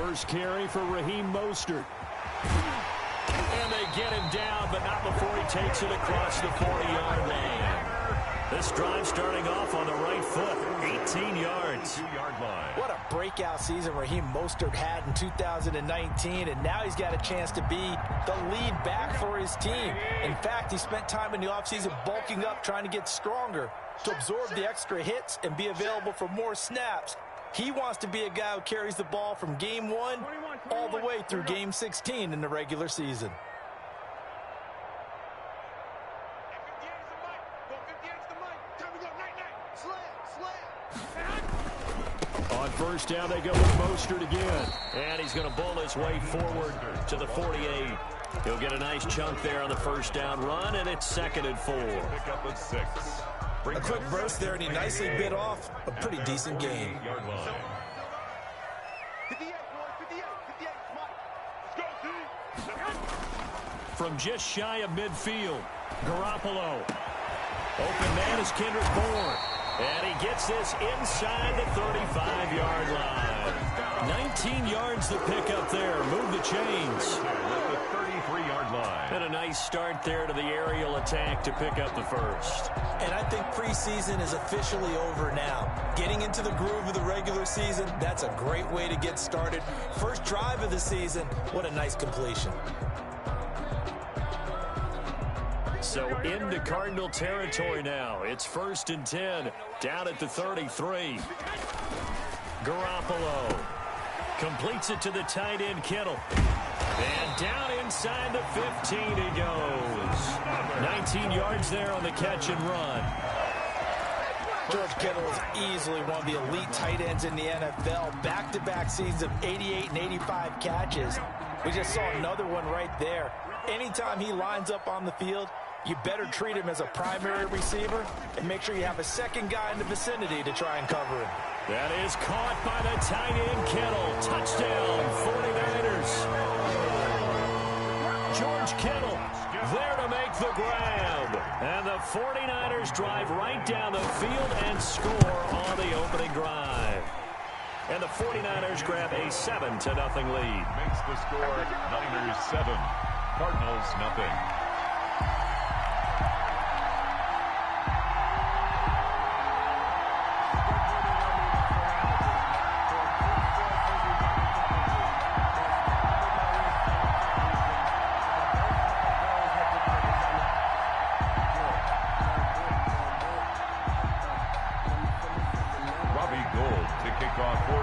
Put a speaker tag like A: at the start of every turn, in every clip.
A: first carry for Raheem Mostert. And they get him down, but not before he takes it across the 40-yard line. This drive starting off on the right foot, 18 yards.
B: What a breakout season Raheem Mostert had in 2019, and now he's got a chance to be the lead back for his team. In fact, he spent time in the offseason bulking up, trying to get stronger to absorb the extra hits and be available for more snaps. He wants to be a guy who carries the ball from game 1 all the way through game 16 in the regular season.
A: On first down, they go with Mostert again. And he's going to bull his way forward to the 48. He'll get a nice chunk there on the first down run, and it's 2nd and 4.
C: Pick up a 6.
B: A quick burst there, and he nicely bit off a pretty decent game.
A: From just shy of midfield, Garoppolo. Open man is Kendrick Bourne. And he gets this inside the 35-yard line. 19 yards to pick up there. Move the chains.
C: At the 33-yard line.
A: And a nice start there to the aerial attack to pick up the first.
B: And I think preseason is officially over now. Getting into the groove of the regular season, that's a great way to get started. First drive of the season, what a nice completion.
A: So into Cardinal territory now. It's 1st and 10, down at the 33. Garoppolo completes it to the tight end, Kittle. And down inside the 15 he goes. 19 yards there on the catch and run.
B: George Kittle is easily one of the elite tight ends in the NFL. Back-to-back seasons of 88 and 85 catches. We just saw another one right there. Anytime he lines up on the field, you better treat him as a primary receiver and make sure you have a second guy in the vicinity to try and cover him.
A: That is caught by the tight end, Kittle. Touchdown, 49ers. George Kittle there to make the grab. And the 49ers drive right down the field and score on the opening drive. And the 49ers grab a 7-0 lead.
C: Makes the score Niners 7, Cardinals nothing.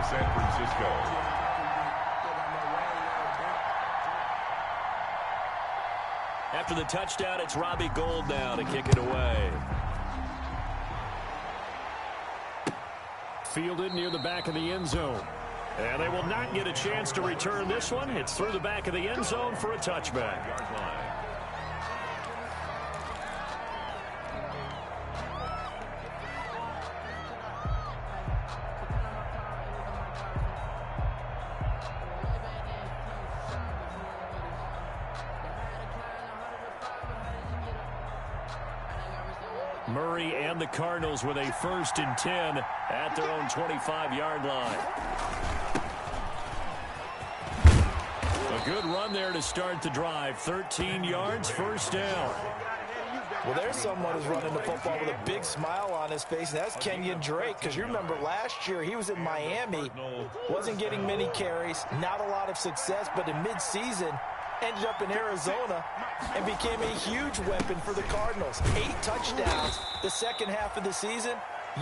C: San Francisco.
A: After the touchdown, it's Robbie Gould now to kick it away. Fielded near the back of the end zone. And they will not get a chance to return this one. It's through the back of the end zone for a touchback. Murray and the Cardinals with a 1st and 10 at their own 25-yard line. A good run there to start the drive. 13 yards, 1st down.
B: Well, there's someone who's running the football with a big smile on his face, and that's Kenyon Drake, because you remember last year he was in Miami, wasn't getting many carries, not a lot of success, but in midseason ended up in Arizona and became a huge weapon for the Cardinals. 8 touchdowns the second half of the season,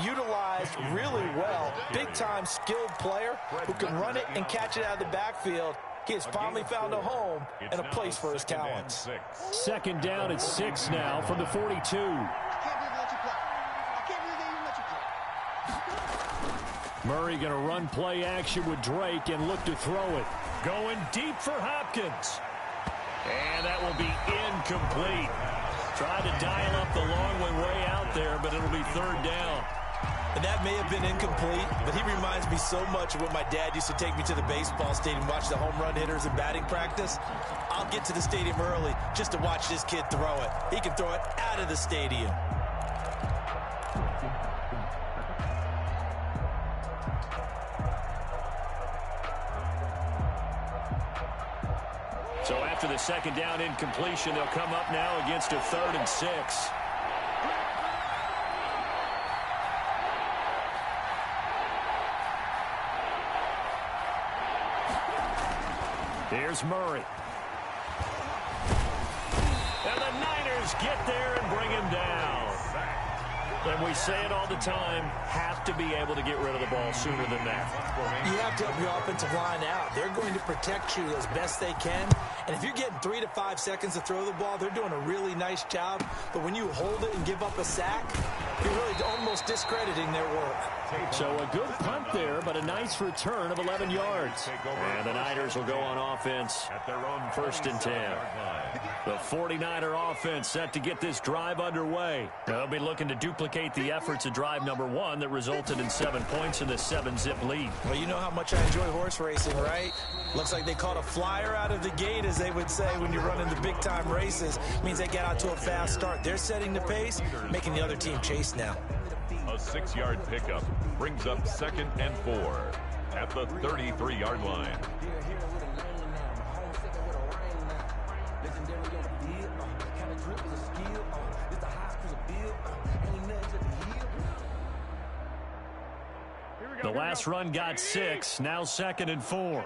B: utilized really well. Big-time skilled player who can run it and catch it out of the backfield. He has finally found a home and a place for his talents.
A: 2nd down at 6 now from the 42. Murray going to run play action with Drake and look to throw it. Going deep for Hopkins. And that will be incomplete. Tried to dial up the long way out there, but it'll be 3rd down.
B: And that may have been incomplete, but he reminds me so much of when my dad used to take me to the baseball stadium, watch the home run hitters in batting practice. I'll get to the stadium early just to watch this kid throw it. He can throw it out of the stadium.
A: after the second down incompletion, they'll come up now against a 3rd and 6. Here's Murray. And the Niners get there and bring him down. And we say it all the time, have to be able to get rid of the ball sooner than that.
B: You have to help your offensive line out. They're going to protect you as best they can. And if you're getting 3 to 5 seconds to throw the ball, they're doing a really nice job. But when you hold it and give up a sack, you're really almost discrediting their work.
A: So a good punt there, but a nice return of 11 yards. And the Niners will go on offense at their own 1st and 10. The 49er offense set to get this drive underway. They'll be looking to duplicate the efforts of drive number 1 that resulted in 7 points in the 7-zip lead.
B: Well, you know how much I enjoy horse racing, right? Looks like they caught a flyer out of the gate, as they would say when you're running the big-time races. Means they get out to a fast start. They're setting the pace, making the other team chase now.
C: A 6-yard pickup brings up 2nd and 4 at the 33-yard line.
A: The last run got 6, now 2nd and 4.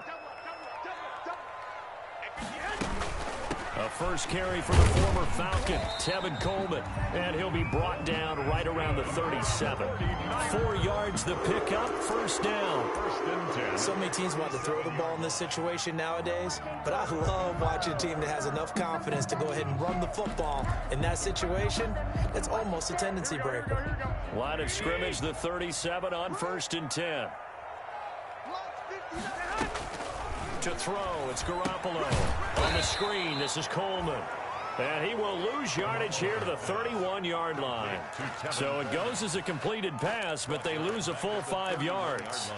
A: A first carry for the former Falcon, Tevin Coleman, and he'll be brought down right around the 37. 4 yards the pickup, 1st down.
B: So many teams want to throw the ball in this situation nowadays, but I love watching a team that has enough confidence to go ahead and run the football. In that situation, it's almost a tendency breaker.
A: Line of scrimmage, the 37 on 1st and 10. To throw, it's Garoppolo. On the screen, this is Coleman. And he will lose yardage here to the 31-yard line. So it goes as a completed pass, but they lose a full 5 yards.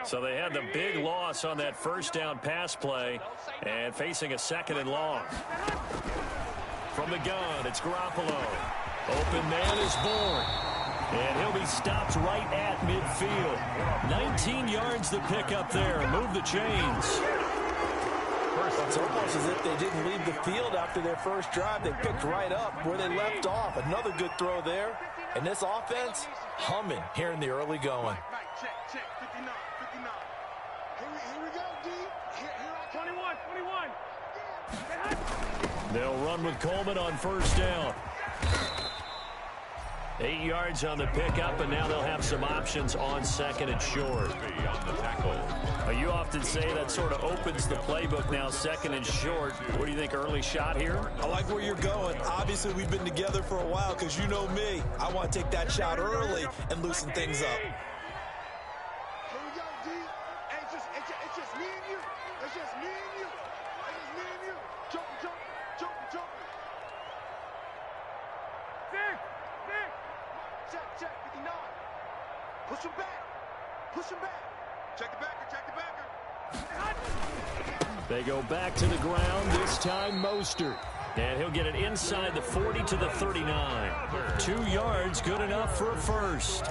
A: So they had the big loss on that 1st down pass play and facing a 2nd and long. From the gun, it's Garoppolo. Open man is born. And he'll be stopped right at midfield. 19 yards the pickup there. Move the chains.
B: It's almost as if they didn't leave the field after their first drive. They picked right up where they left off. Another good throw there. And this offense, humming here in the early going.
D: Check, 59. Here we go, D. Here, 21.
A: They'll run with Coleman on 1st down. 8 yards on the pickup, and now they'll have some options on 2nd and short.
C: On the tackle.
A: You often say that sort of opens the playbook now, 2nd and short. What do you think, early shot here?
B: I like where you're going. Obviously, we've been together for a while because you know me. I want to take that shot early and loosen things up.
D: Here we go, D. Hey, it's just me and you. It's just me and you. Jump. Vic. Check, 59. Push him back. Check the backer.
A: They go back to the ground, this time Mostert. And he'll get it inside the 40 to the 39. 2 yards, good enough for a first.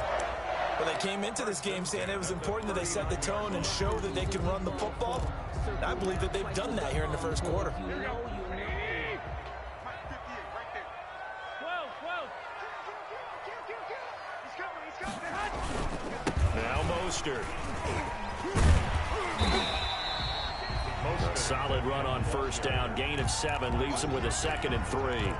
B: Well, they came into this game saying it was important that they set the tone and show that they can run the football. I believe that they've done that here in the first quarter.
A: Now Mostert. Solid run on 1st down. Gain of 7 leaves them with a 2nd and 3.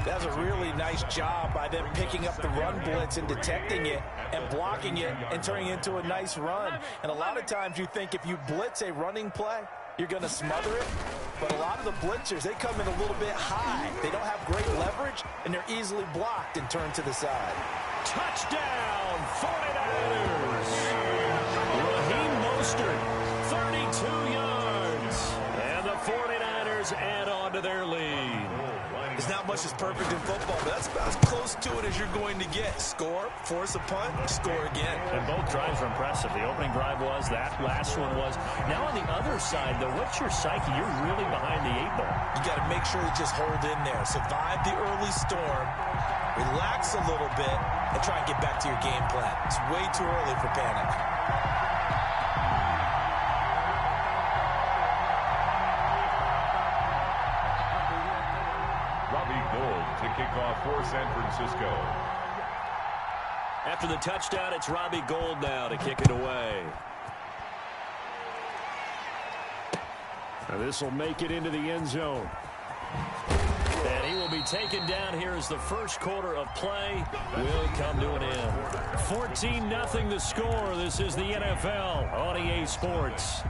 B: That's a really nice job by them picking up the run blitz and detecting it and blocking it and turning it into a nice run. And a lot of times you think if you blitz a running play, you're going to smother it. But a lot of the blitzers, they come in a little bit high. They don't have great leverage, and they're easily blocked and turned to the side.
A: Touchdown, 49ers. Raheem Mostert, 32 yards. And the 49ers add on to their lead.
B: There's not much that's perfect in football, but that's about as close to it as you're going to get. Score, force a punt, score again.
A: And both drives were impressive. The opening drive was, that last one was. Now on the other side, though, what's your psyche? You're really behind the 8 ball.
B: You got to make sure to just hold in there. Survive the early storm, relax a little bit, and try and get back to your game plan. It's way too early for panic.
C: To kick off for San Francisco.
A: After the touchdown, it's Robbie Gould now to kick it away. This will make it into the end zone. And he will be taken down here as the first quarter of play will come to an end. 14-0 the score. This is the NFL on EA Sports.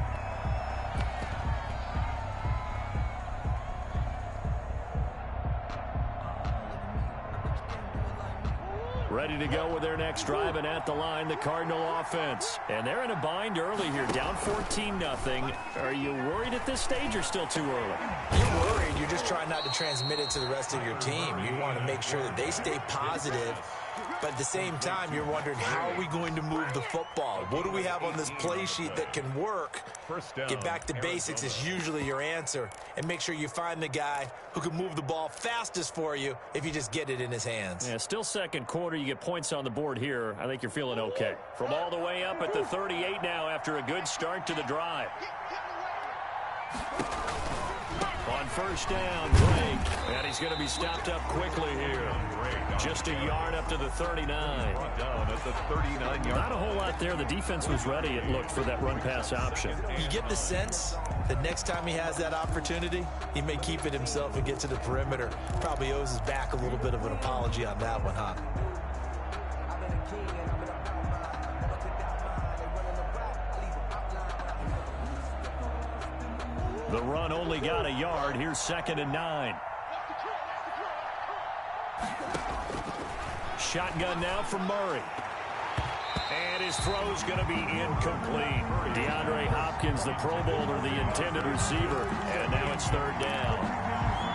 A: Ready to go with their next drive, and at the line, the Cardinal offense. And they're in a bind early here, down 14-0. Are you worried at this stage or still too early?
B: You're worried. You're just trying not to transmit it to the rest of your team. You want to make sure that they stay positive. But at the same time, you're wondering, how are we going to move the football? What do we have on this play sheet that can work? Get back to basics is usually your answer. And make sure you find the guy who can move the ball fastest for you if you just get it in his hands.
A: Yeah, still second quarter. You get points on the board here. I think you're feeling okay. From all the way up at the 38 now after a good start to the drive. On first down, Drake. And he's going to be stopped up quickly here. Just a yard up to the 39.
C: Down at the 39-yard.
A: Not a whole lot there. The defense was ready, it looked, for that run-pass option.
B: You get the sense that next time he has that opportunity, he may keep it himself and get to the perimeter. Probably owes his back a little bit of an apology on that one, huh?
A: The run only got a yard. Here's 2nd and 9. Shotgun now from Murray. And his throw's going to be incomplete. DeAndre Hopkins, the Pro Bowler, the intended receiver. And now it's 3rd down.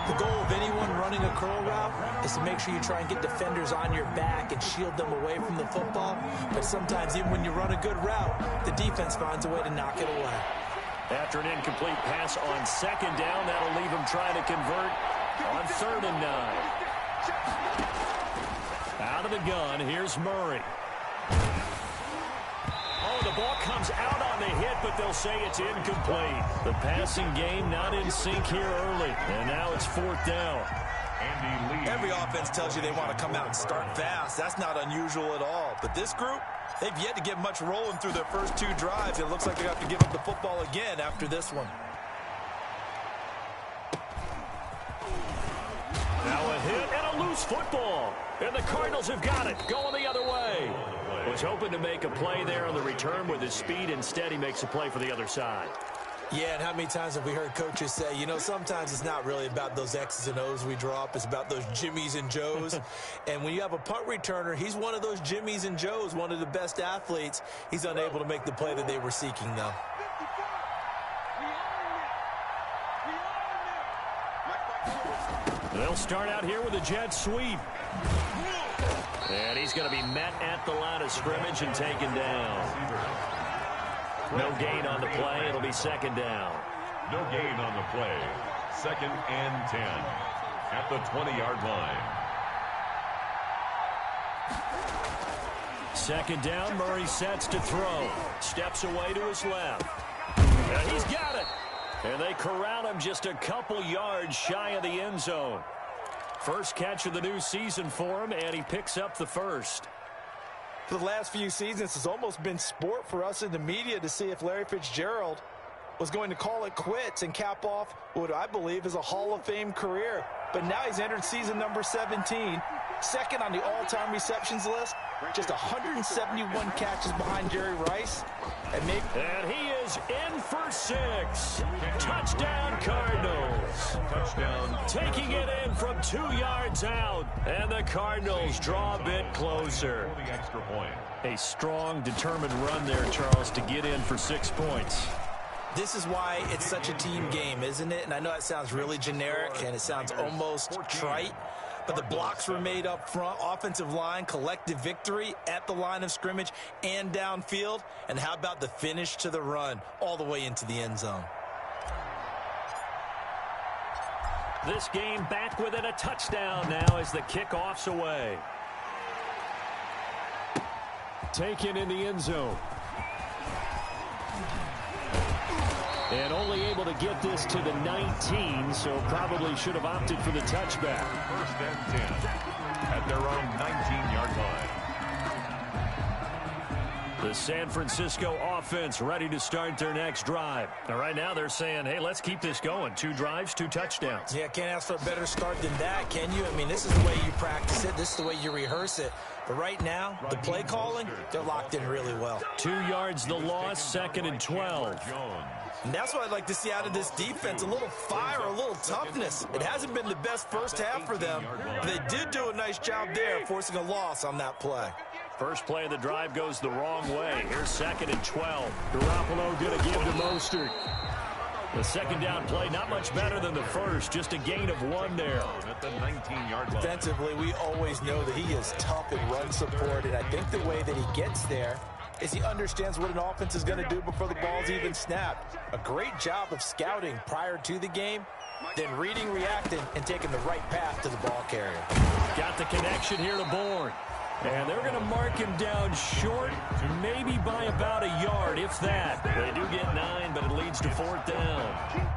B: The goal of anyone running a curl route is to make sure you try and get defenders on your back and shield them away from the football. But sometimes even when you run a good route, the defense finds a way to knock it away.
A: After an incomplete pass on 2nd down, that'll leave him trying to convert on 3rd and 9. Out of the gun, here's Murray. Oh, the ball comes out on the hit, but they'll say it's incomplete. The passing game not in sync here early, and now it's 4th down.
B: Every offense tells you they want to come out and start fast. That's not unusual at all. But this group, they've yet to get much rolling through their first 2 drives. It looks like they have to give up the football again after this one.
A: Now a hit and a loose football. And the Cardinals have got it, going the other way. Was hoping to make a play there on the return with his speed. Instead, he makes a play for the other side.
B: Yeah, and how many times have we heard coaches say, you know, sometimes it's not really about those X's and O's we draw up. It's about those Jimmies and Joes. And when you have a punt returner, he's one of those Jimmies and Joes, one of the best athletes. He's unable to make the play that they were seeking, though.
A: They'll start out here with a jet sweep. And he's going to be met at the line of scrimmage and taken down. No gain on the play. It'll be 2nd down.
C: No gain on the play. 2nd and 10 at the 20-yard line.
A: 2nd down. Murray sets to throw. Steps away to his left. And he's got it. And they corral him just a couple yards shy of the end zone. First catch of the new season for him, and he picks up the first.
B: For the last few seasons, it's almost been sport for us in the media to see if Larry Fitzgerald was going to call it quits and cap off what I believe is a Hall of Fame career. But now he's entered season number 17, 2nd on the all-time receptions list, just 171 catches behind Jerry Rice.
A: And he is in for 6. Touchdown, Cardinals.
C: Touchdown.
A: Taking it in from 2 yards out. And the Cardinals draw a bit closer.
C: The extra point.
A: A strong, determined run there, Charles, to get in for 6 points.
B: This is why it's such a team game, isn't it? And I know it sounds really generic and it sounds almost trite, but the blocks were made up front, offensive line, collective victory at the line of scrimmage and downfield. And how about the finish to the run all the way into the end zone?
A: This game back within a touchdown now as the kickoff's away. Taken in the end zone. And only able to get this to the 19, so probably should have opted for the touchback.
C: First and 10 at their own 19-yard line.
A: The San Francisco offense ready to start their next drive. Now, right now they're saying, hey, let's keep this going. 2 drives, 2 touchdowns.
B: Yeah, can't ask for a better start than that, can you? I mean, this is the way you practice it. This is the way you rehearse it. But right now, the play calling, they're locked in really well.
A: 2 yards the loss, 2nd and 12.
B: And that's what I'd like to see out of this defense, a little fire, a little toughness. It hasn't been the best first half for them, but they did do a nice job there, forcing a loss on that play.
A: First play of the drive goes the wrong way. Here's 2nd and 12. Garoppolo going to give to Mostert. The second down play, not much better than the first, just a gain of 1 there.
C: At the 19-yard line.
B: Defensively, we always know that he is tough in run support, and I think the way that he gets there is he understands what an offense is going to do before the ball's even snapped. A great job of scouting prior to the game, then reading, reacting, and taking the right path to the ball carrier.
A: Got the connection here to Bourne. And they're going to mark him down short, maybe by about a yard, if that. They do get 9, but it leads to 4th down.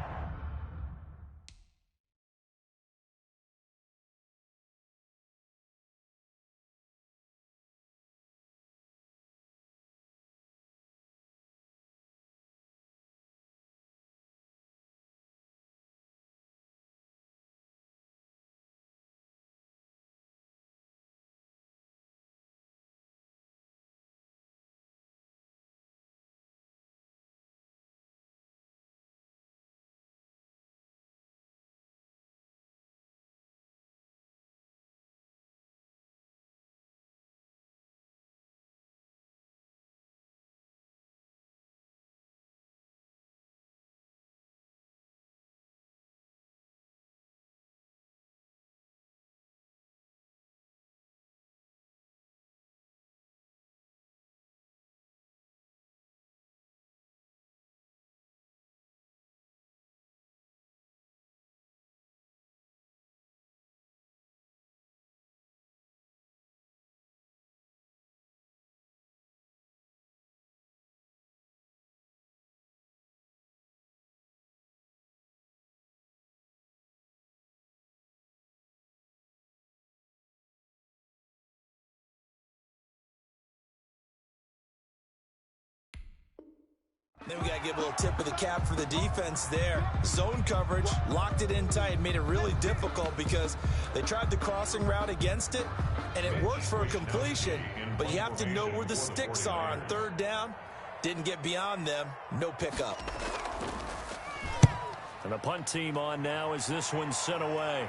B: Then we got to give a little tip of the cap for the defense there. Zone coverage, locked it in tight, made it really difficult because they tried the crossing route against it, and it worked for a completion, but you have to know where the sticks are on 3rd down. Didn't get beyond them, no pickup.
A: And the punt team on now as this one's sent away.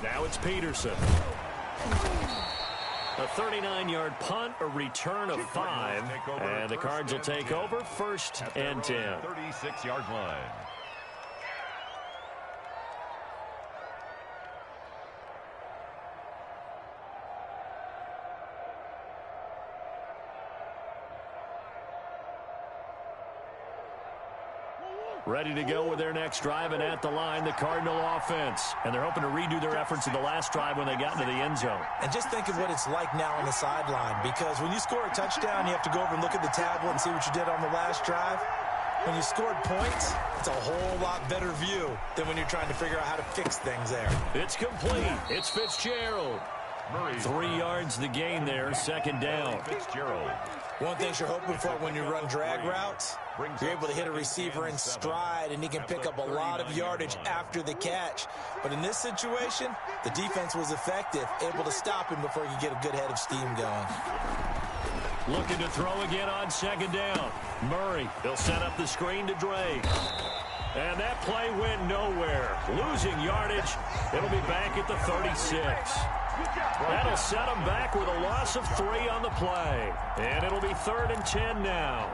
A: Now it's Peterson. A 39-yard punt, a return of 5, and the Cards will take over 1st and 10.
C: 36-yard line.
A: Ready to go with their next drive, and at the line, the Cardinal offense. And they're hoping to redo their efforts in the last drive when they got into the end zone.
B: And just think of what it's like now on the sideline, because when you score a touchdown, you have to go over and look at the tablet and see what you did on the last drive. When you scored points, it's a whole lot better view than when you're trying to figure out how to fix things there.
A: It's complete. It's Fitzgerald. 3 yards the gain there, 2nd down.
C: Fitzgerald.
B: One thing you're hoping for when you run drag routes, you're able to hit a receiver in stride, and he can pick up a lot of yardage after the catch. But in this situation, the defense was effective, able to stop him before he could get a good head of steam going.
A: Looking to throw again on 2nd down. Murray, they'll set up the screen to Drake. And that play went nowhere. Losing yardage. It'll be back at the 36. That'll set them back with a loss of 3 on the play. And it'll be 3rd and 10 now.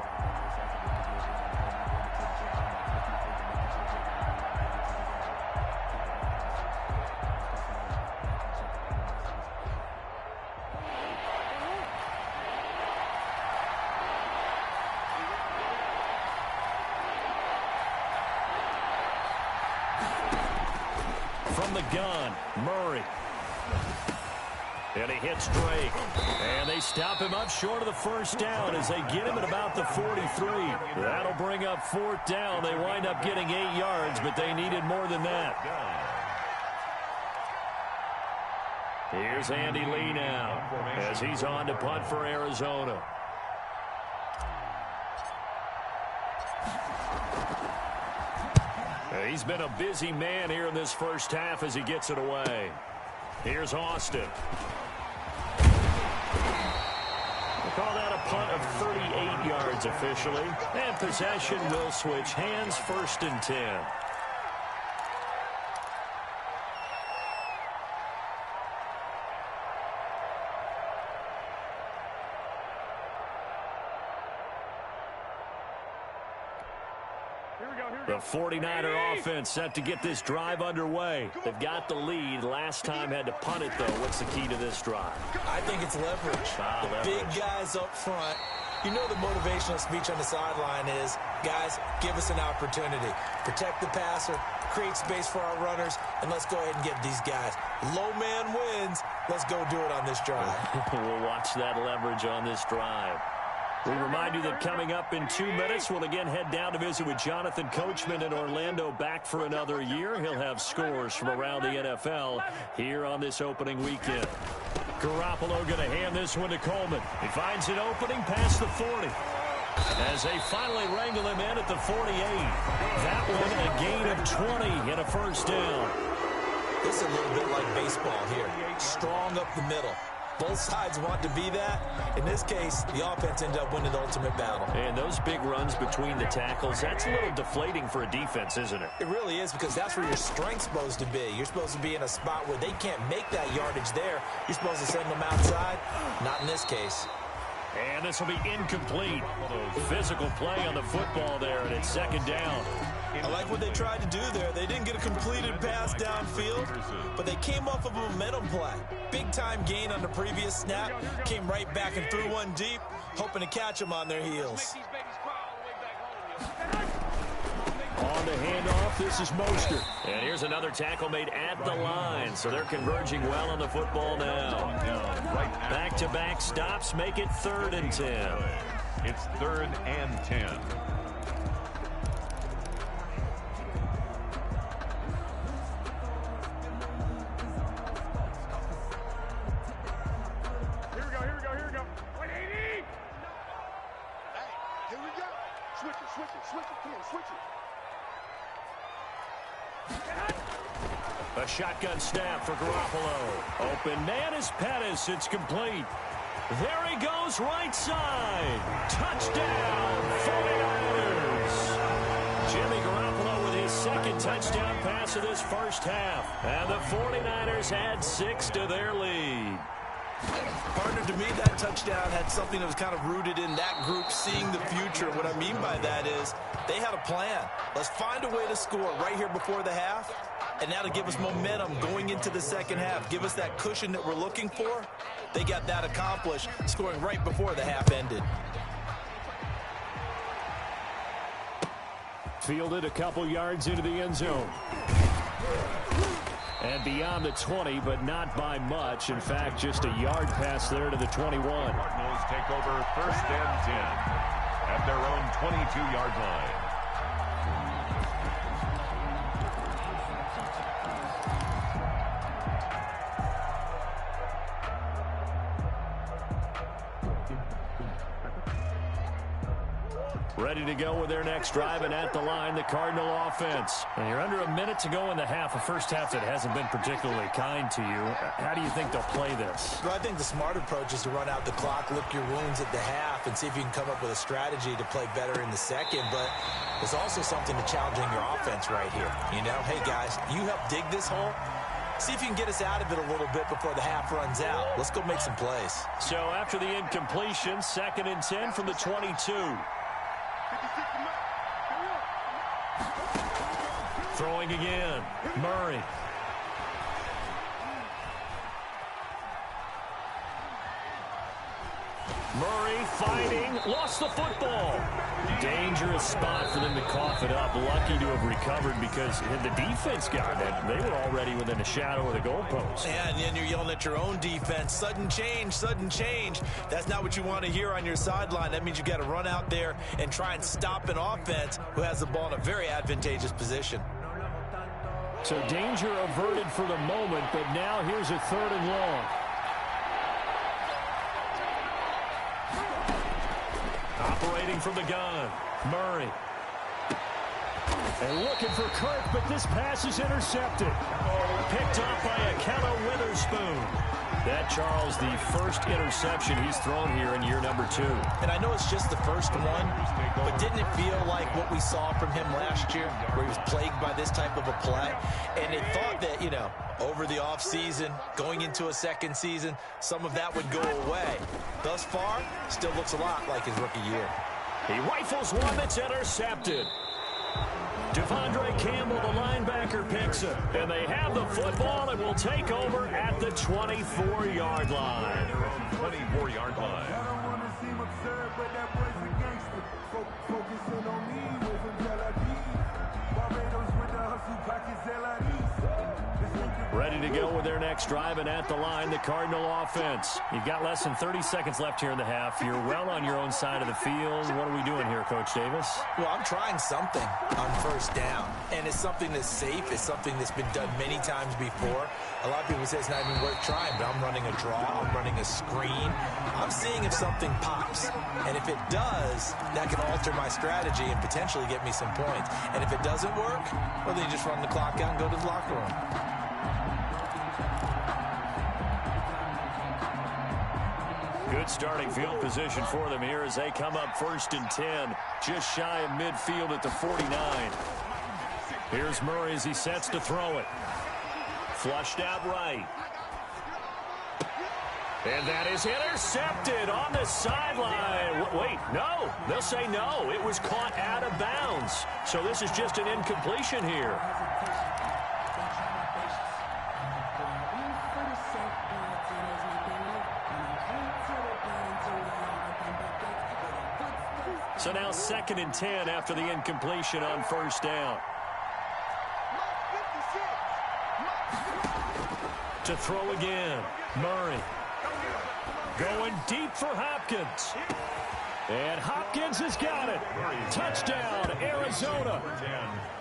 A: gun. Murray. And he hits Drake. And they stop him up short of the first down as they get him at about the 43. That'll bring up 4th down. They wind up getting 8 yards, but they needed more than that. Here's Andy Lee now as he's on to punt for Arizona. He's been a busy man here in this first half as he gets it away. Here's Austin. We'll call that a punt of 38 yards officially. And possession will switch hands, 1st and 10. The 49er offense set to get this drive underway. They've got the lead. Last time had to punt it, though. What's the key to this drive?
B: I think it's leverage. Big guys up front. You know the motivational speech on the sideline is, guys, give us an opportunity. Protect the passer, create space for our runners, and let's go ahead and get these guys. Low man wins. Let's go do it on this drive.
A: We'll watch that leverage on this drive. We remind you that coming up in 2 minutes, we'll again head down to visit with Jonathan Coachman in Orlando, back for another year. He'll have scores from around the NFL here on this opening weekend. Garoppolo going to hand this one to Coleman. He finds an opening past the 40. As they finally wrangle him in at the 48. That one a gain of 20 and a 1st down.
B: This is a little bit like baseball here. Strong up the middle. Both sides want to be that. In this case, the offense ended up winning the ultimate battle.
A: And those big runs between the tackles, that's a little deflating for a defense, isn't it?
B: It really is, because that's where your strength's supposed to be. You're supposed to be in a spot where they can't make that yardage there. You're supposed to send them outside. Not in this case.
A: And this will be incomplete. Physical play on the football there, and it's 2nd down.
B: I like what they tried to do there. They didn't get a completed pass downfield, but they came off of a momentum play. Big-time gain on the previous snap. Came right back and threw one deep, hoping to catch them on their heels.
A: On the handoff, this is Mostert. And here's another tackle made at the line, so they're converging well on the football now. Back-to-back stops make it 3rd and 10.
C: It's 3rd and 10.
A: A shotgun snap for Garoppolo. Open man is Pettis. It's complete. There he goes, right side. Touchdown, 49ers. Jimmy Garoppolo with his 2nd touchdown pass of this first half. And the 49ers add 6 to their lead.
B: Partner, to me, that touchdown had something that was kind of rooted in that group seeing the future. What I mean by that is they had a plan. Let's find a way to score right here before the half, and that'll give us momentum going into the 2nd half. Give us that cushion that we're looking for. They got that accomplished, scoring right before the half ended.
A: Fielded a couple yards into the end zone. And beyond the 20, but not by much. In fact, just a yard pass there to the 21.
C: Cardinals take over 1st and 10 at their own 22-yard line.
A: Ready to go with their next drive, and at the line, the Cardinal offense. And you're under a minute to go in the half, a first half that hasn't been particularly kind to you. How do you think they'll play this?
B: Well, I think the smart approach is to run out the clock, lick your wounds at the half, and see if you can come up with a strategy to play better in the 2nd. But there's also something to challenging your offense right here. You know, hey, guys, you help dig this hole. See if you can get us out of it a little bit before the half runs out. Let's go make some plays.
A: So after the incompletion, 2nd and 10 from the 22. Throwing again, Murray. Murray fighting, lost the football. Dangerous spot for them to cough it up. Lucky to have recovered because the defense got it. They were already within a shadow of the goalpost.
B: Yeah, and then you're yelling at your own defense. Sudden change, sudden change. That's not what you want to hear on your sideline. That means you got to run out there and try and stop an offense who has the ball in a very advantageous position.
A: So danger averted for the moment, but now here's a 3rd and long. Operating from the gun, Murray. And looking for Kirk, but this pass is intercepted. Picked off by Akello Witherspoon. That, Charles, the first interception he's thrown here in year number 2.
B: And I know it's just the first one, but didn't it feel like what we saw from him last year, where he was plagued by this type of a play? And they thought that, you know, over the offseason, going into a second season, some of that would go away. Thus far, still looks a lot like his rookie year.
A: He rifles one that's intercepted. Devondre Campbell, the linebacker, picks it. And they have the football and will take over at the 24-yard line.
C: 24-yard line.
E: I don't want to seem absurd, but that boy's a gangster. Focusing on me with some Tel Barbados with the hustle pockets,
A: Ready to go with their next drive, and at the line, the Cardinal offense. You've got less than 30 seconds left here in the half. You're well on your own side of the field. What are we doing here, Coach Davis?
B: Well, I'm trying something on first down, and it's something that's safe. It's something that's been done many times before. A lot of people say it's not even worth trying, but I'm running a draw. I'm running a screen. I'm seeing if something pops, and if it does, that can alter my strategy and potentially get me some points. And if it doesn't work, well, then you just run the clock out and go to the locker room.
A: Good starting field position for them here as they come up 1st and 10, just shy of midfield at the 49. Here's Murray as he sets to throw it. Flushed out right. And that is intercepted on the sideline. Wait, no. They'll say no. It was caught out of bounds. So this is just an incompletion here. So now 2nd and 10 after the incompletion on first down. To throw again, Murray. Going deep for Hopkins. And Hopkins has got it. Touchdown, Arizona.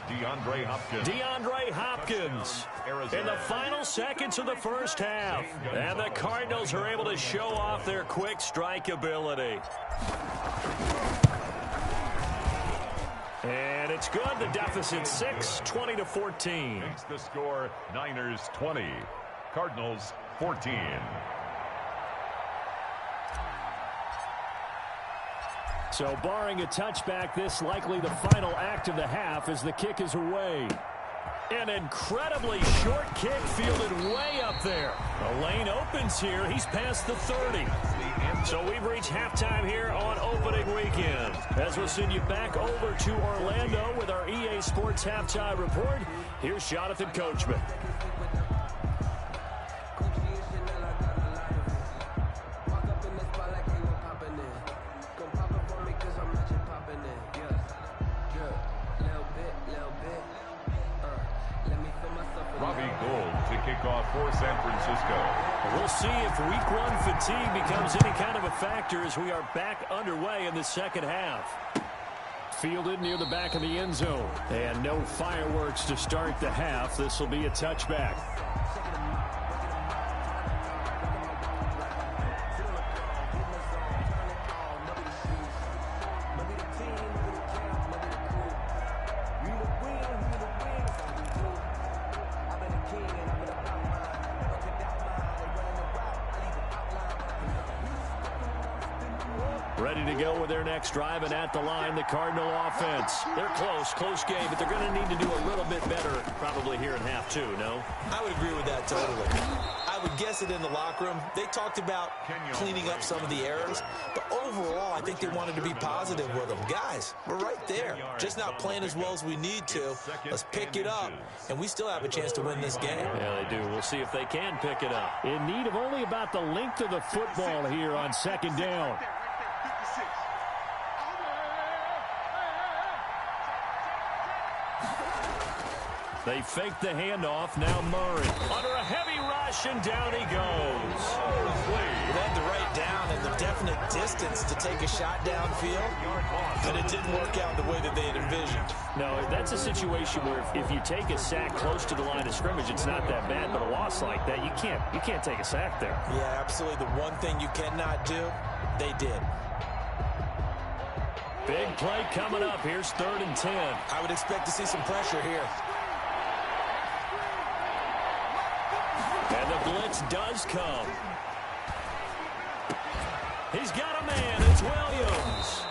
C: DeAndre Hopkins.
A: DeAndre Hopkins in the final seconds of the first half. And the Cardinals are able to show off their quick strike ability. And it's good. The deficit 6, 20-14.
C: Makes the score Niners 20, Cardinals 14.
A: So barring a touchback, this likely the final act of the half as the kick is away. An incredibly short kick fielded way up there. The lane opens here. He's past the 30. So we've reached halftime here on opening weekend. As we'll send you back over to Orlando with our EA Sports Halftime Report, here's Jonathan Coachman.
C: For San Francisco.
A: We'll see if week 1 fatigue becomes any kind of a factor as we are back underway in the second half. Fielded near the back of the end zone. And no fireworks to start the half. This will be a touchback. Ready to go with their next drive, and at the line, the Cardinal offense. They're close game, but they're going to need to do a little bit better probably here in half 2, no?
B: I would agree with that totally. I would guess it in the locker room. They talked about cleaning up some of the errors, but overall, I think they wanted to be positive with them. Guys, we're right there. Just not playing as well as we need to. Let's pick it up, and we still have a chance to win this game.
A: Yeah, they do. We'll see if they can pick it up. In need of only about the length of the football here on 2nd down. They fake the handoff. Now Murray under a heavy rush, and down he goes.
B: They had the right down and the definite distance to take a shot downfield, but it didn't work out the way that they had envisioned.
A: No, that's a situation where if you take a sack close to the line of scrimmage, it's not that bad, but a loss like that, you can't take a sack there.
B: Yeah, absolutely. The one thing you cannot do, they did.
A: Big play coming up. Here's 3rd and 10.
B: I would expect to see some pressure here.
A: And the blitz does come. He's got a man. It's Williams.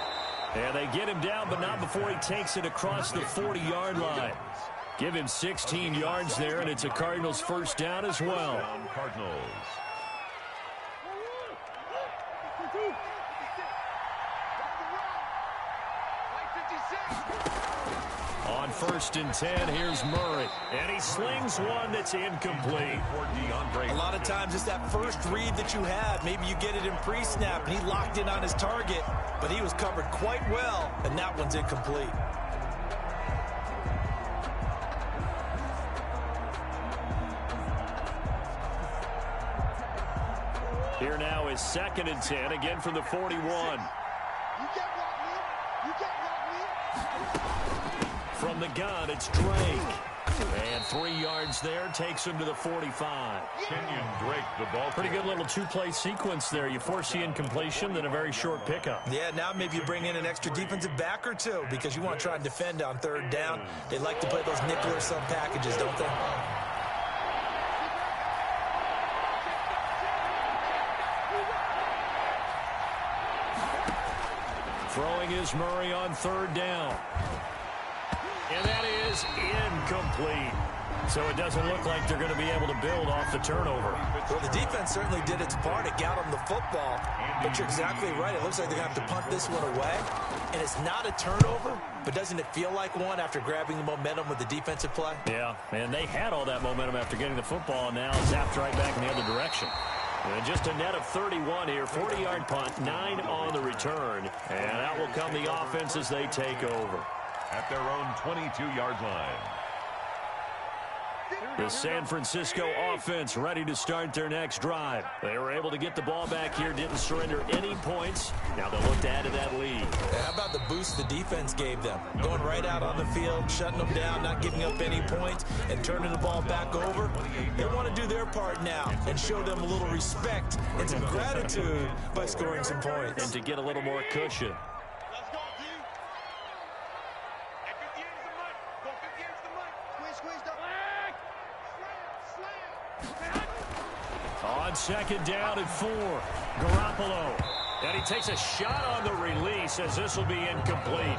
A: And they get him down, but not before he takes it across the 40-yard line. Give him 16 yards there, and it's a Cardinals first down as well.
C: Cardinals.
A: On 1st and 10, here's Murray. And he slings one that's incomplete.
B: A lot of times it's that first read that you have. Maybe you get it in pre-snap, and he locked in on his target, but he was covered quite well, and that one's incomplete.
A: Here now is 2nd and 10, again from the 41. From the gun, it's Drake. And 3 yards there, takes him to the 45.
C: Kenyon Drake, the ball.
A: Pretty good little two-play sequence there. You force the incompletion, then a very short pickup.
B: Yeah, now maybe you bring in an extra defensive back or two because you want to try and defend on 3rd down. They like to play those nickel or sub packages, don't they?
A: Throwing is Murray on 3rd down. And that is incomplete. So it doesn't look like they're going to be able to build off the turnover.
B: Well, the defense certainly did its part. It got them the football. But you're exactly right. It looks like they're going to have to punt this one away. And it's not a turnover, but doesn't it feel like one after grabbing the momentum with the defensive play?
A: Yeah, and they had all that momentum after getting the football, and now zapped right back in the other direction. And just a net of 31 here, 40-yard punt, 9 on the return. And out will come the offense as they take over.
C: At their own 22-yard line.
A: The San Francisco offense ready to start their next drive. They were able to get the ball back here, didn't surrender any points. Now they'll look to add to that lead.
B: How about the boost the defense gave them? Going right out on the field, shutting them down, not giving up any points, and turning the ball back over. They want to do their part now and show them a little respect and some gratitude by scoring some points.
A: And to get a little more cushion. On 2nd down and 4, Garoppolo. And he takes a shot on the release as this will be incomplete.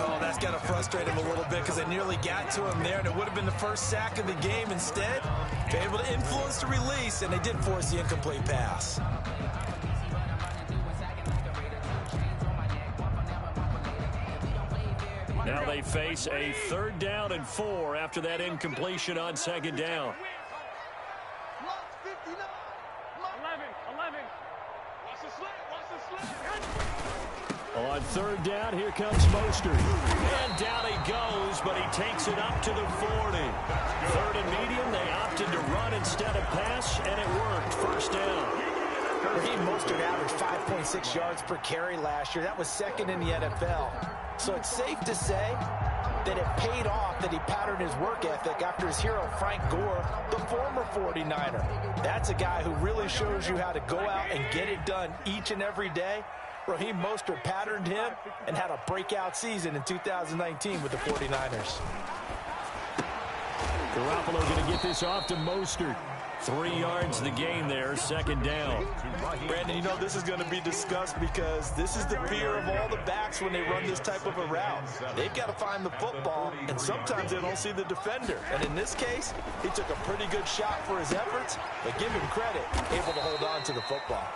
B: Oh, that's got to frustrate him a little bit because they nearly got to him there, and it would have been the first sack of the game instead. They're able to influence the release, and they did force the incomplete pass.
A: Now they face a 3rd down and 4 after that incompletion on 2nd down. On 3rd down, here comes Mostert. And down he goes, but he takes it up to the 40. 3rd and medium, they opted to run instead of pass, and it worked. First down.
B: Raheem Mostert averaged 5.6 yards per carry last year. That was 2nd in the NFL. So it's safe to say that it paid off that he patterned his work ethic after his hero, Frank Gore, the former 49er. That's a guy who really shows you how to go out and get it done each and every day. Raheem Mostert patterned him and had a breakout season in 2019 with the 49ers.
A: Garoppolo going to get this off to Mostert. 3 yards the gain there, 2nd down.
B: Brandon, you know this is going to be discussed because this is the fear of all the backs when they run this type of a route. They've got to find the football, and sometimes they don't see the defender. And in this case, he took a pretty good shot for his efforts, but give him credit, able to hold on to the football.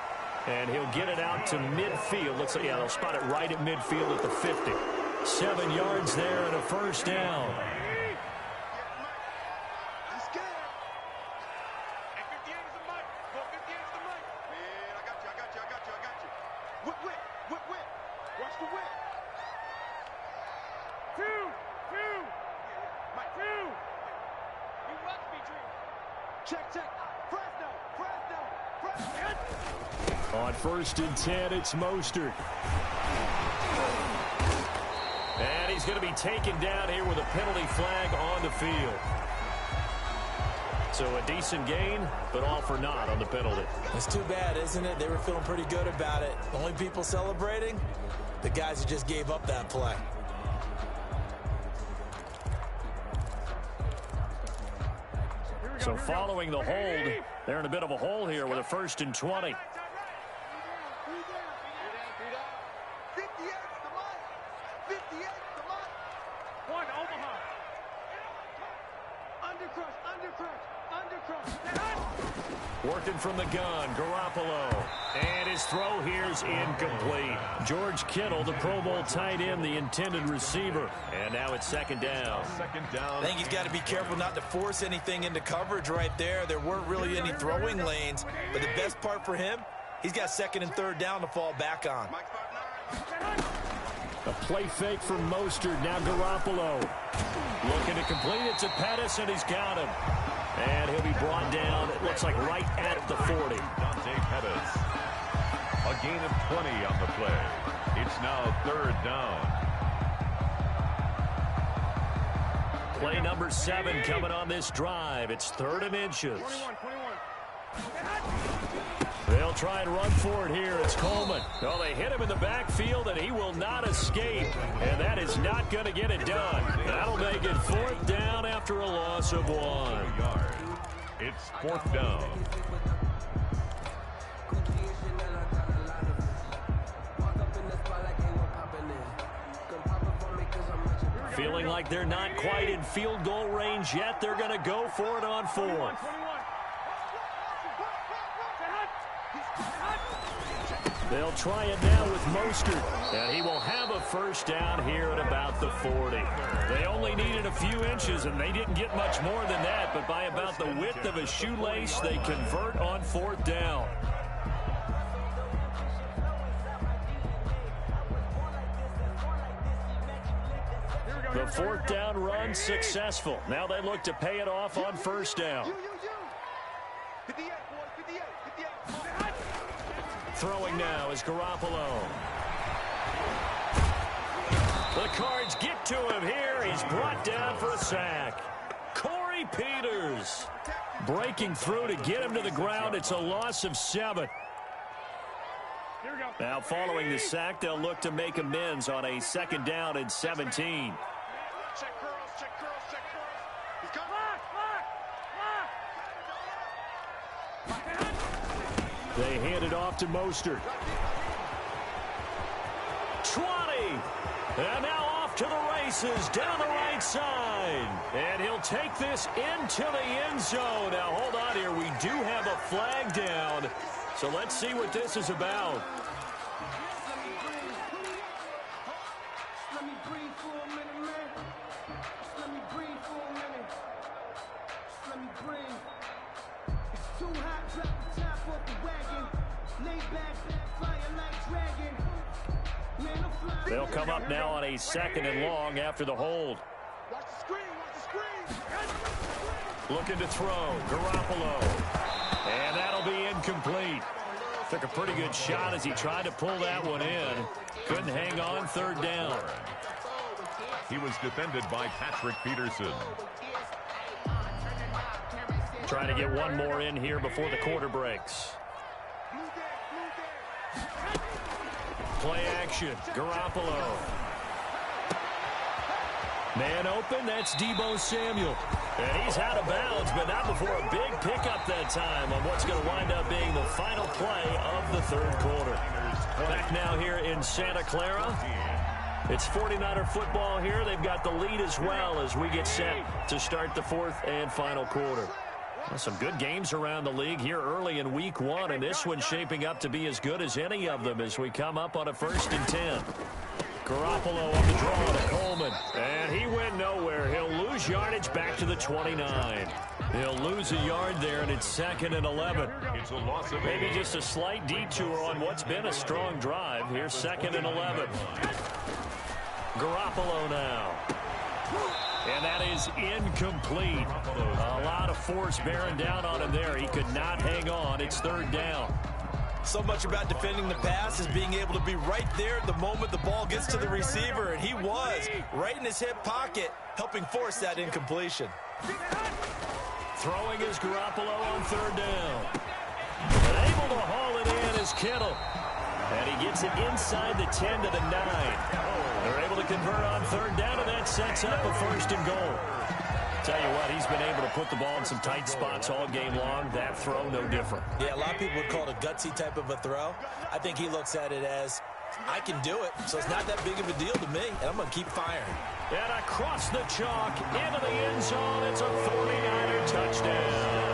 A: And he'll get it out to midfield. Looks like, yeah, they'll spot it right at midfield at the 50. 7 yards there and a first down. On 1st and 10, it's Mostert. And he's going to be taken down here with a penalty flag on the field. So a decent gain, but all for naught on the penalty.
B: It's too bad, isn't it? They were feeling pretty good about it. The only people celebrating, the guys who just gave up that play.
A: So following the hold, they're in a bit of a hole here with a 1st and 20. Working from the gun, Garoppolo. And his throw here's incomplete. George Kittle, the Pro Bowl tight end, the intended receiver. And now it's 2nd down.
B: I think he's got to be careful not to force anything into coverage right there. There weren't really any throwing lanes. But the best part for him, he's got 2nd and 3rd down to fall back on.
A: A play fake from Mostert. Now Garoppolo. Looking to complete it to Pettis, and he's got him. And he'll be brought down, it looks like right at the 40.
C: Dante Pettis. A gain of 20 on the play. It's now 3rd down.
A: Play number 7 coming on this drive. It's 3rd and inches. They'll try and run for it here. It's Coleman. Well, they hit him in the backfield, and he will not escape. And that is not going to get it done. That'll make it 4th down after a loss of 1.
C: It's 4th down.
A: Feeling like they're not quite in field goal range yet. They're going to go for it on 4th. They'll try it now with Mostert, and he will have a 1st down here at about the 40. They only needed a few inches, and they didn't get much more than that, but by about the width of a shoelace, they convert on 4th down. The 4th down run successful. Now they look to pay it off on 1st down. Throwing now is Garoppolo. The Cards get to him here. He's brought down for a sack. Corey Peters breaking through to get him to the ground. It's a loss of 7. Now following the sack, they'll look to make amends on a 2nd down and 17.
D: Check curls, check curls, check curls. He's coming.
A: They hand it off to Mostert. 20. And now off to the races down the right side. And he'll take this into the end zone. Now hold on here. We do have a flag down. So let's see what this is about. They'll come up now on a 2nd and long after the hold.
D: Watch the screen, watch the screen.
A: Looking to throw, Garoppolo. And that'll be incomplete. Took a pretty good shot as he tried to pull that one in. Couldn't hang on, 3rd down.
C: He was defended by Patrick Peterson.
A: Trying to get one more in here before the quarter breaks. Play action, Garoppolo. Man open, that's Deebo Samuel. And he's out of bounds, but not before a big pickup that time on what's going to wind up being the final play of the 3rd quarter. Back now here in Santa Clara. It's 49er football here. They've got the lead as well as we get set to start the 4th and final quarter. Well, some good games around the league here early in week 1, and this one's shaping up to be as good as any of them as we come up on a 1st and 10. Garoppolo on the draw to Coleman, and he went nowhere. He'll lose yardage back to the 29. He'll lose a yard there, and it's 2nd and 11.
C: It's a loss of
A: Maybe just a slight detour on what's been a strong drive. Here's 2nd and 11. Garoppolo now. And that is incomplete. A lot of force bearing down on him there. He could not hang on. It's 3rd down.
B: So much about defending the pass is being able to be right there at the moment the ball gets to the receiver, and he was right in his hip pocket, helping force that incompletion.
A: Throwing is Garoppolo on third down. And able to haul it in is Kittle. And he gets it inside the 10 to the 9. They're able to convert on third down, and that sets up a first and goal. Tell you what, he's been able to put the ball in some tight spots all game long. That throw, no different.
B: Yeah, a lot of people would call it a gutsy type of a throw. I think he looks at it as, I can do it, so it's not that big of a deal to me, and I'm going to keep firing.
A: And across the chalk, into the end zone, it's a 49er touchdown.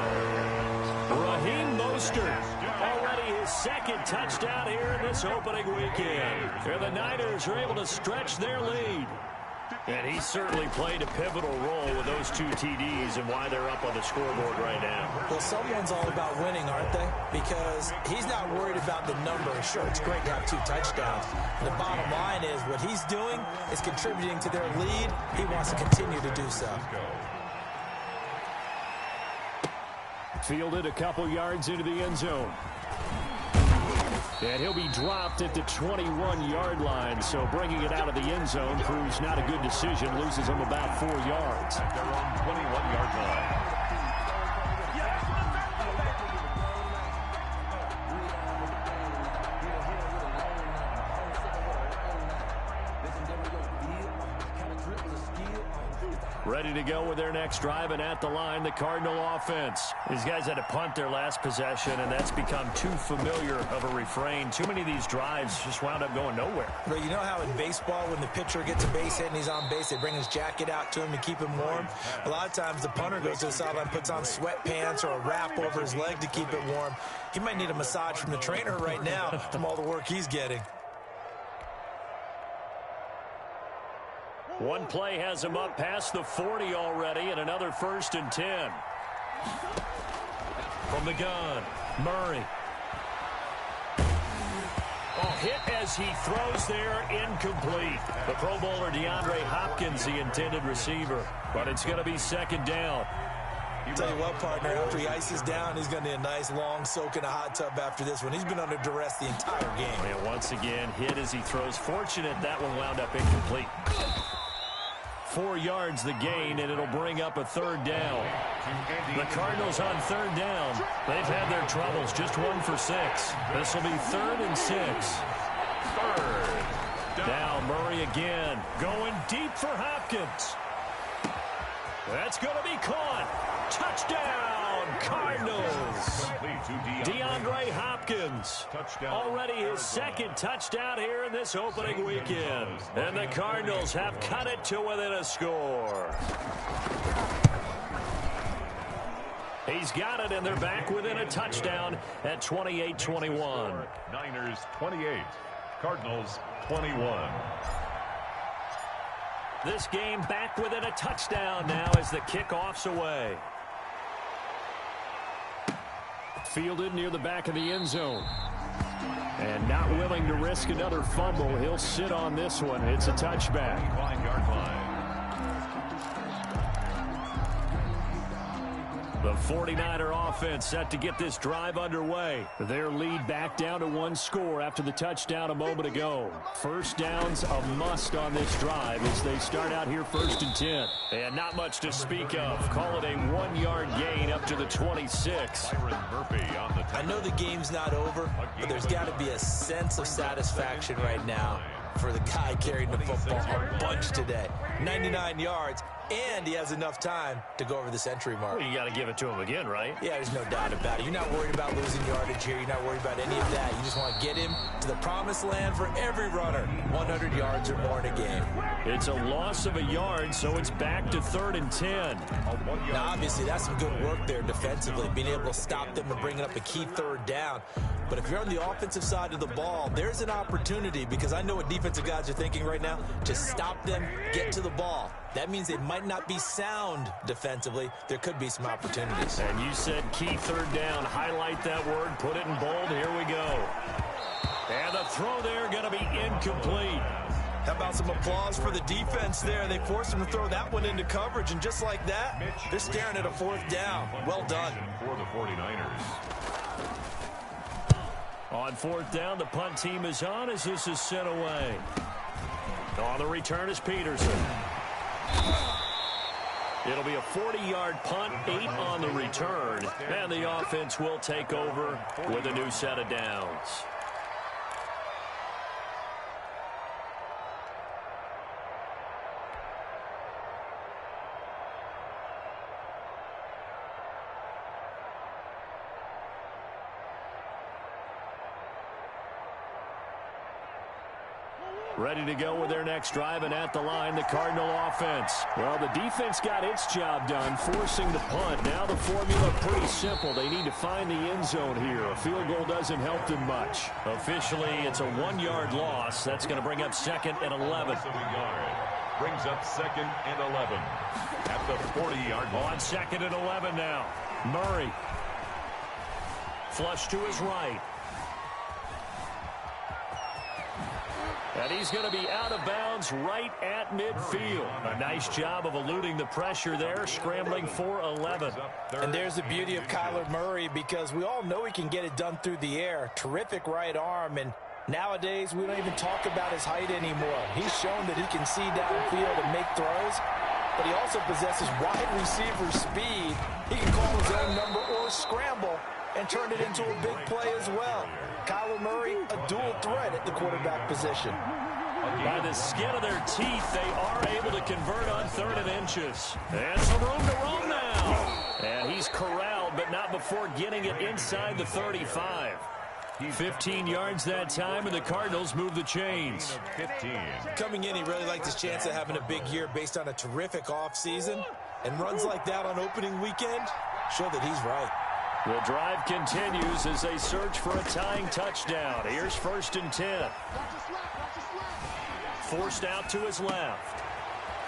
A: Raheem Mostert, already his second touchdown here in this opening weekend. And the Niners are able to stretch their lead. And he certainly played a pivotal role with those 2 TDs and why they're up on the scoreboard right now.
B: Well, someone's all about winning, aren't they? Because he's not worried about the number. Sure, it's great to have 2 touchdowns. The bottom line is what he's doing is contributing to their lead. He wants to continue to do so.
A: Fielded a couple yards into the end zone. And he'll be dropped at the 21-yard line, so bringing it out of the end zone proves not a good decision. Loses him about 4 yards.
C: At their own 21-yard line.
A: Ready to go with their next drive, and at the line, the Cardinal offense. These guys had to punt their last possession, and that's become too familiar of a refrain. Too many of these drives just wound up going nowhere.
B: But you know how in baseball, when the pitcher gets a base hit and he's on base, they bring his jacket out to him to keep him warm? A lot of times the punter goes to the sideline, puts on sweatpants or a wrap over his leg to keep it warm. He might need a massage from the trainer right now from all the work he's getting.
A: One play has him up past the 40 already, and another 1st and 10. From the gun, Murray. Oh, hit as he throws there, incomplete. The Pro Bowler DeAndre Hopkins, the intended receiver. But it's going to be 2nd down.
B: Tell you what, partner, after he ices down, he's going to need a nice long soak in a hot tub after this one. He's been under duress the entire game.
A: And once again, hit as he throws. Fortunate that one wound up incomplete. 4 yards the gain, and it'll bring up a 3rd down. The Cardinals on 3rd down. They've had their troubles, just 1 for 6. This will be 3rd and 6.
C: 3rd
A: down. Murray again, going deep for Hopkins. That's going to be caught. Touchdown, Cardinals. DeAndre Hopkins, already his 2nd touchdown here in this opening weekend. And the Cardinals have cut it to within a score. He's got it, and they're back within a touchdown at 28-21.
C: Niners 28, Cardinals 21.
A: This game back within a touchdown now as the kickoff's away. Fielded near the back of the end zone. And not willing to risk another fumble. He'll sit on this one. It's a touchback.
C: 5-yard line.
A: The 49er offense set to get this drive underway. Their lead back down to 1 score after the touchdown a moment ago. 1st down's a must on this drive as they start out here 1st and 10. And not much to speak of. Call it a 1-yard gain up to the 26.
B: I know the game's not over, but there's got to be a sense of satisfaction right now for the guy carrying the football a bunch today. 99 yards, and he has enough time to go over the century mark.
A: Well, you got to give it to him again, right?
B: Yeah, there's no doubt about it. You're not worried about losing yardage here. You're not worried about any of that. You just want to get him to the promised land for every runner. 100 yards or more in a game.
A: It's a loss of a yard, so it's back to 3rd and 10.
B: Now, obviously, that's some good work there defensively, being able to stop them and bringing up a key 3rd down. But if you're on the offensive side of the ball, there's an opportunity, because I know what defensive guys are thinking right now, to stop them, get to the ball. That means they might not be sound defensively. There could be some opportunities.
A: And you said key 3rd down. Highlight that word. Put it in bold. Here we go. And the throw there going to be incomplete.
B: How about some applause for the defense there? They forced him to throw that one into coverage, and just like that, they're staring at a 4th down. Well done.
C: For the 49ers.
A: On fourth down, the punt team is on as this is sent away. On the return is Peterson. It'll be a 40-yard punt, 8 on the return, and the offense will take over with a new set of downs. Ready to go with their next drive, and at the line, the Cardinal offense. Well, the defense got its job done, forcing the punt. Now the formula pretty simple. They need to find the end zone here. A field goal doesn't help them much. Officially, it's a 1-yard loss. That's going to bring up 2nd and 11.
C: Brings up 2nd and 11 at the 40-yard line.
A: On 2nd and 11 now. Murray. Flush to his right. And he's going to be out of bounds right at midfield. A nice job of eluding the pressure there, scrambling for 11.
B: And there's the beauty of Kyler Murray, because we all know he can get it done through the air. Terrific right arm, and nowadays we don't even talk about his height anymore. He's shown that he can see downfield and make throws, but he also possesses wide receiver speed. He can call his own number or scramble and turn it into a big play as well. Kyler Murray, a dual threat at the quarterback position.
A: By the skin of their teeth, they are able to convert on 3rd and inches. And some room to roam now. And he's corralled, but not before getting it inside the 35. 15 yards that time, and the Cardinals move the chains.
C: 15.
B: Coming in, he really liked his chance of having a big year based on a terrific offseason. And runs like that on opening weekend show that he's right.
A: The drive continues as they search for a tying touchdown. Here's 1st and 10. Forced out to his left.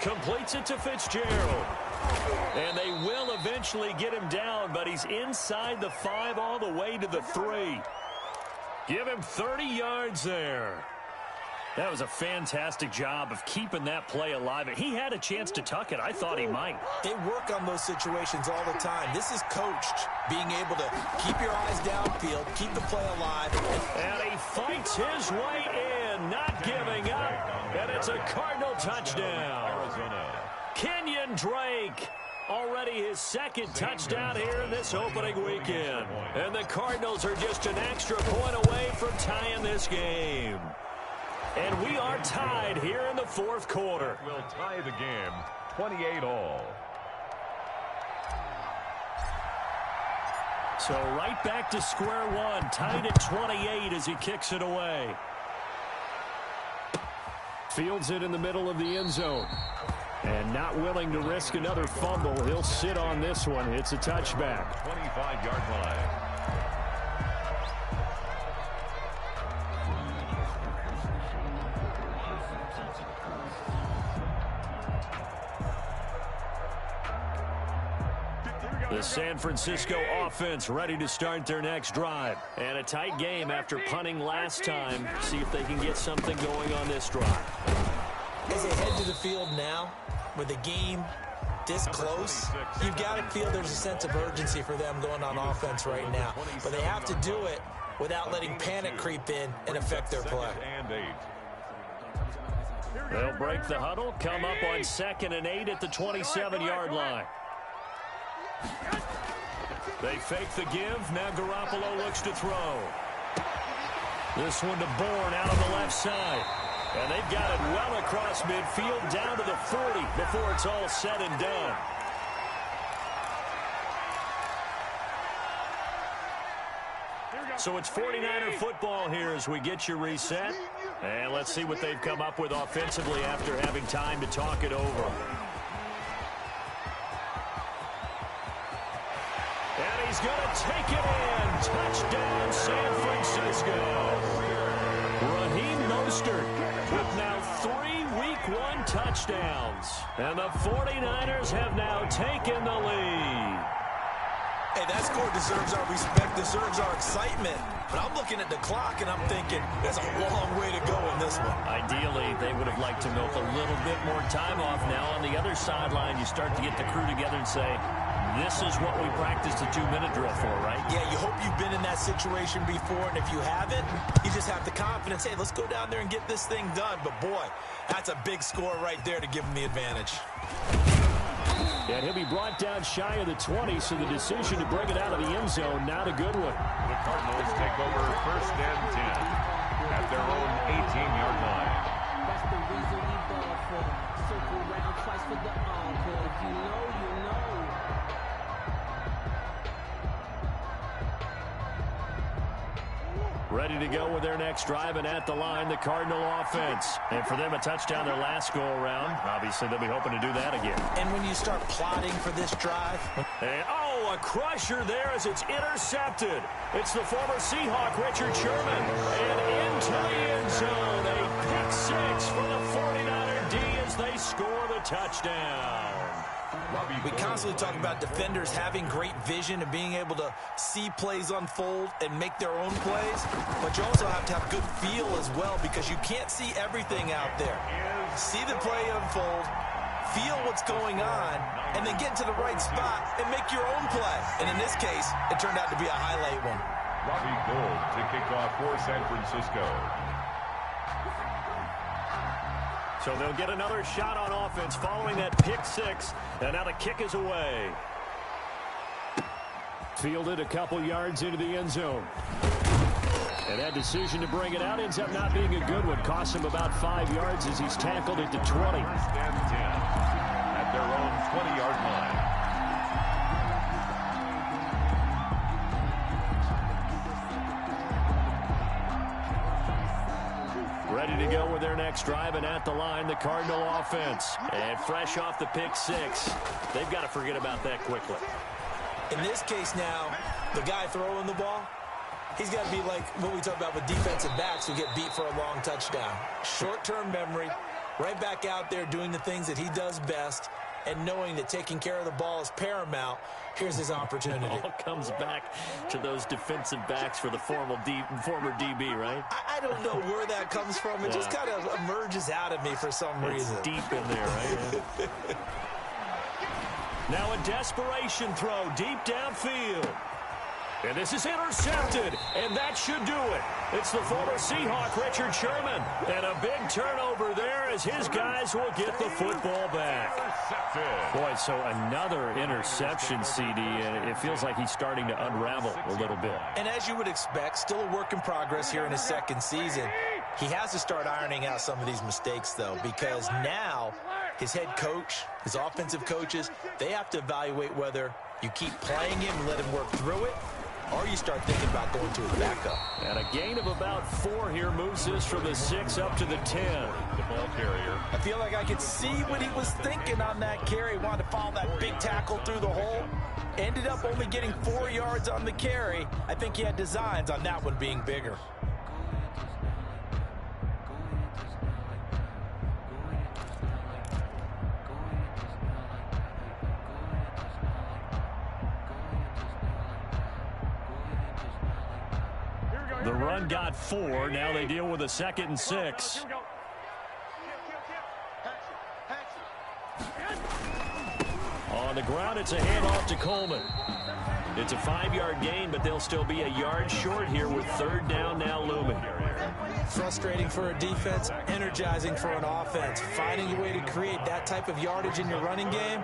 A: Completes it to Fitzgerald. And they will eventually get him down, but he's inside the 5 all the way to the 3. Give him 30 yards there. That was a fantastic job of keeping that play alive. He had a chance to tuck it. I thought he might.
B: They work on those situations all the time. This is coached, being able to keep your eyes downfield, keep the play alive.
A: And he fights his way in, not giving up. And it's a Cardinal touchdown.
C: Arizona.
A: Kenyon Drake. Already his 2nd touchdown here in this opening weekend. And the Cardinals are just an extra point away from tying this game. And we are tied here in the 4th quarter.
C: Will tie the game 28 all.
A: So right back to square one, tied at 28 as he kicks it away. Fields it in the middle of the end zone. And not willing to risk another fumble, he'll sit on this one. It's a touchback.
C: 25-yard line.
A: The San Francisco offense ready to start their next drive. And a tight game after punting last time. See if they can get something going on this drive.
B: As they head to the field now, with the game this close, you've got to feel there's a sense of urgency for them going on offense right now. But they have to do it without letting panic creep in and affect their play.
A: They'll break the huddle, come up on 2nd and 8 at the 27-yard line. They fake the give. Now Garoppolo looks to throw. This one to Bourne out on the left side. And they've got it well across midfield down to the 40 before it's all said and done. So it's 49er football here as we get you reset. And let's see what they've come up with offensively after having time to talk it over. And he's going to take it in. Touchdown, San Francisco. Raheem Mostert with now 3 Week 1 touchdowns. And the 49ers have now taken the lead.
B: Hey, that score deserves our respect, deserves our excitement. But I'm looking at the clock, and I'm thinking there's a long way to go in this one.
A: Ideally, they would have liked to milk a little bit more time off. Now on the other sideline, you start to get the crew together and say, This is what we practiced a 2-minute drill for, right?
B: Yeah, you hope you've been in that situation before, and if you haven't, you just have the confidence, hey, let's go down there and get this thing done. But, boy, that's a big score right there to give him the advantage.
A: And he'll be brought down shy of the 20, so the decision to bring it out of the end zone, not a good one.
C: The Cardinals take over 1st and 10 at their own 18-yard line.
F: That's the reason we ball for. Circle round twice for the encore. If you know, you know.
A: Ready to go with their next drive, and at the line, the Cardinal offense. And for them, a touchdown their last go-around. Obviously, they'll be hoping to do that again.
B: And when you start plotting for this drive...
A: And, a crusher there as it's intercepted. It's the former Seahawk, Richard Sherman. And into the end zone, a pick six for the 49er D as they score the touchdown.
B: We constantly talk about defenders having great vision and being able to see plays unfold and make their own plays, but you also have to have good feel as well because you can't see everything out there. See the play unfold, feel what's going on, and then get to the right spot and make your own play. And in this case, it turned out to be a highlight one.
C: Robbie Gould to kick off for San Francisco.
A: So they'll get another shot on offense following that pick six, and now the kick is away. Fielded a couple yards into the end zone. And that decision to bring it out ends up not being a good one. Costs him about 5 yards as he's tackled at the 20.
C: 1st and 10 at their own 20-yard line.
A: Ready to go with their next drive, and at the line, the Cardinal offense. And fresh off the pick six, they've got to forget about that quickly.
B: In this case now, the guy throwing the ball, he's got to be like what we talk about with defensive backs who get beat for a long touchdown. Short-term memory, right back out there doing the things that he does best, and knowing that taking care of the ball is paramount. Here's his opportunity.
A: It all comes back to those defensive backs for the former DB, right?
B: I don't know where that comes from. It just kind of emerges out of me for some reason.
A: It's deep in there, right? Now a desperation throw deep downfield. And this is intercepted, and that should do it. It's the former Seahawk, Richard Sherman. And a big turnover there as his guys will get the football back. Boy, so another interception, CD, and it feels like he's starting to unravel a little bit.
B: And as you would expect, still a work in progress here in his second season. He has to start ironing out some of these mistakes, though, because now his head coach, his offensive coaches, they have to evaluate whether you keep playing him and let him work through it, or you start thinking about going to his backup.
A: And a gain of about 4 here moves this from the 6 up to the 10.
C: The ball carrier.
B: I feel like I could see what he was thinking on that carry. Wanted to follow that big tackle through the hole. Ended up only getting 4 yards on the carry. I think he had designs on that one being bigger.
A: The run got 4. Now they deal with a 2nd and 6. On the ground, it's a handoff to Coleman. It's a 5-yard gain, but they'll still be a yard short here with 3rd down now looming.
B: Frustrating for a defense, energizing for an offense. Finding a way to create that type of yardage in your running game,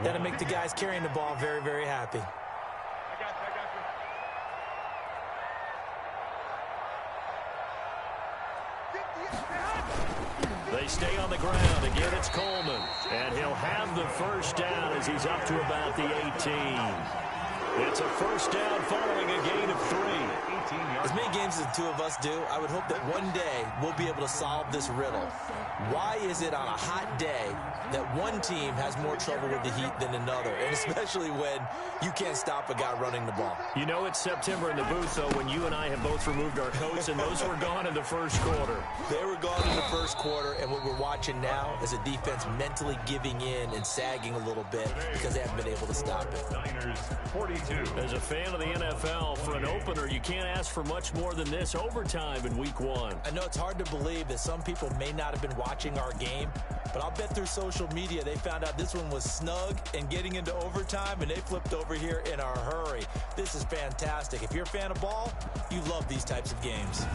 B: that'll make the guys carrying the ball very, very happy.
A: They stay on the ground. Again, it's Coleman. And he'll have the 1st down as he's up to about the 18. It's a 1st down following a gain of 3.
B: As many games as the two of us do, I would hope that one day we'll be able to solve this riddle. Why is it on a hot day that one team has more trouble with the heat than another, and especially when you can't stop a guy running the ball?
A: You know it's September in the booth, though, when you and I have both removed our coats, and those were gone in the 1st quarter.
B: They were gone in the 1st quarter, and what we're watching now is a defense mentally giving in and sagging a little bit because they haven't been able to stop it.
C: Niners 43, 22.
A: As a fan of the NFL, for an opener, you can't ask for much more than this overtime in Week 1.
B: I know it's hard to believe that some people may not have been watching our game, but I'll bet through social media they found out this one was snug and getting into overtime, and they flipped over here in a hurry. This is fantastic. If you're a fan of ball, you love these types of games.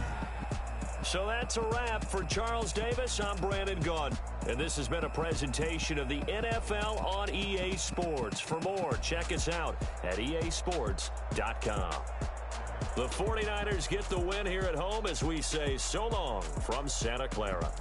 A: So that's a wrap. For Charles Davis, I'm Brandon Gunn. And this has been a presentation of the NFL on EA Sports. For more, check us out at easports.com. The 49ers get the win here at home as we say so long from Santa Clara.